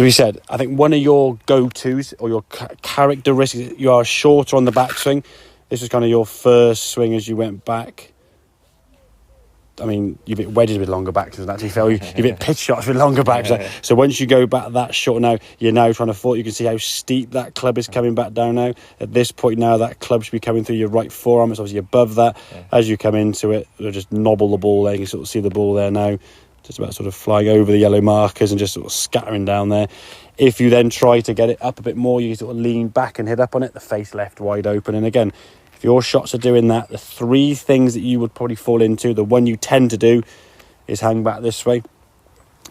as we said, I think one of your go-tos or your characteristics, you are shorter on the backswing. This was kind of your first swing as you went back. I mean, you've hit wedges with longer backs, doesn't actually feel you've hit pitch shots with longer backs. So once you go back that short now, you're now trying to fall. You can see how steep that club is coming back down now. At this point now, that club should be coming through your right forearm. It's obviously above that. As you come into it, you'll just nobble the ball there. You can sort of see the ball there now, just about sort of flying over the yellow markers and just sort of scattering down there. If you then try to get it up a bit more, you sort of lean back and hit up on it, the face left wide open. And again, if your shots are doing that, the three things that you would probably fall into, the one you tend to do is hang back this way.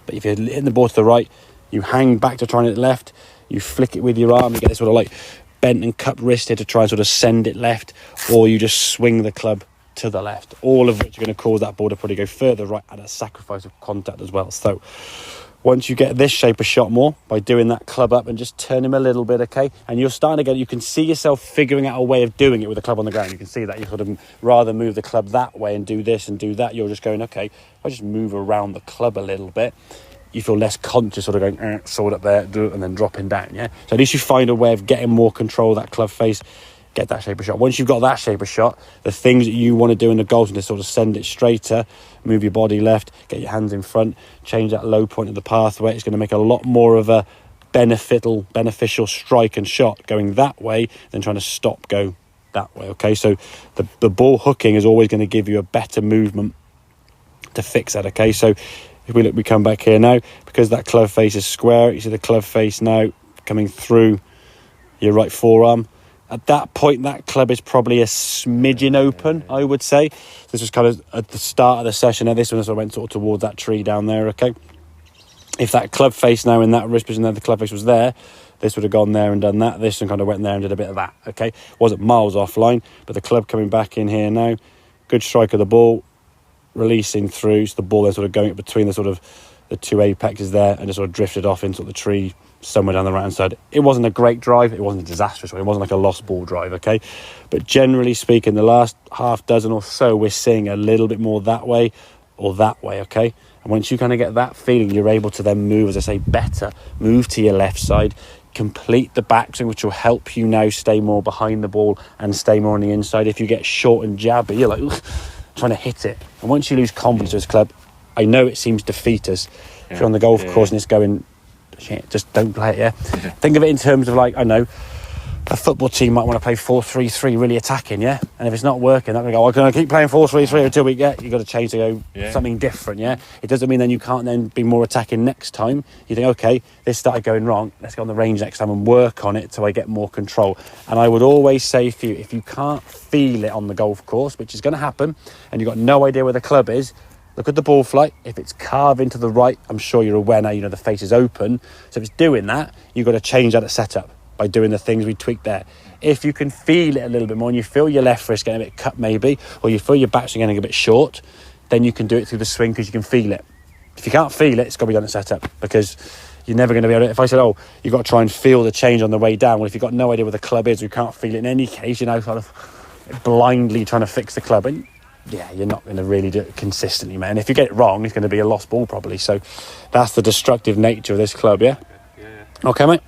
But if you're hitting the ball to the right, you hang back to try and hit left, you flick it with your arm, you get this sort of like bent and cupped wrist here to try and sort of send it left, or you just swing the club to the left, all of which are going to cause that ball to probably go further right at a sacrifice of contact as well. So once you get this shape of shot more by doing that club up and just turn him a little bit, okay, and you're starting to get, you can see yourself figuring out a way of doing it with the club on the ground. You can see that you sort of rather move the club that way and do this and do that, you're just going, okay, I just move around the club a little bit. You feel less conscious, sort of going sword up there, do it, and then dropping down. Yeah, so at least you find a way of getting more control of that club face. Get that shape of shot. Once you've got that shape of shot, the things that you want to do in the golf is to sort of send it straighter, move your body left, get your hands in front, change that low point of the pathway. It's going to make a lot more of a beneficial strike and shot going that way than trying to stop go that way. Okay, so the ball hooking is always going to give you a better movement to fix that. Okay, so if we come back here now, because that club face is square, you see the club face now coming through your right forearm. At that point, that club is probably a smidgen open, I would say. This was kind of at the start of the session. Now, this one sort of went sort of towards that tree down there, okay? If that club face now in that wrist position there, the club face was there, this would have gone there and done that. This one kind of went there and did a bit of that, okay? Wasn't miles offline, but the club coming back in here now. Good strike of the ball, releasing through. So the ball then sort of going between the sort of the two apexes there and just sort of drifted off into the tree somewhere down the right hand side. It wasn't a great drive, it wasn't a disastrous one, it wasn't like a lost ball drive, okay? But generally speaking, the last half dozen or so, we're seeing a little bit more that way or that way, okay? And once you kind of get that feeling, you're able to then move, as I say, better, move to your left side, complete the backswing, which will help you now stay more behind the ball and stay more on the inside. If you get short and jabby, you're like, ugh, trying to hit it. And once you lose confidence with this club, I know it seems defeatist. If you're on the golf course and it's going, shit, just don't play it, yeah? Think of it in terms of, like, I know, a football team might want to play 4-3-3, really attacking, yeah? And if it's not working, they're going to go, I'm going to keep playing 4-3-3 until we get, you've got to change to go something different, yeah? It doesn't mean then you can't then be more attacking next time. You think, okay, this started going wrong, let's go on the range next time and work on it till I get more control. And I would always say for you, if you can't feel it on the golf course, which is going to happen, and you've got no idea where the club is, look at the ball flight. If it's carving to the right, I'm sure you're aware now, you know, the face is open. So if it's doing that, you've got to change that at setup by doing the things we tweaked there. If you can feel it a little bit more and you feel your left wrist getting a bit cut maybe, or you feel your backswing getting a bit short, then you can do it through the swing because you can feel it. If you can't feel it, it's got to be done at setup, because you're never going to be able to. If I said, oh, you've got to try and feel the change on the way down, well, if you've got no idea where the club is, or you can't feel it in any case, you know, sort of blindly trying to fix the club, and yeah, you're not going to really do it consistently, man. If you get it wrong, it's going to be a lost ball probably. So that's the destructive nature of this club, yeah? Okay, mate.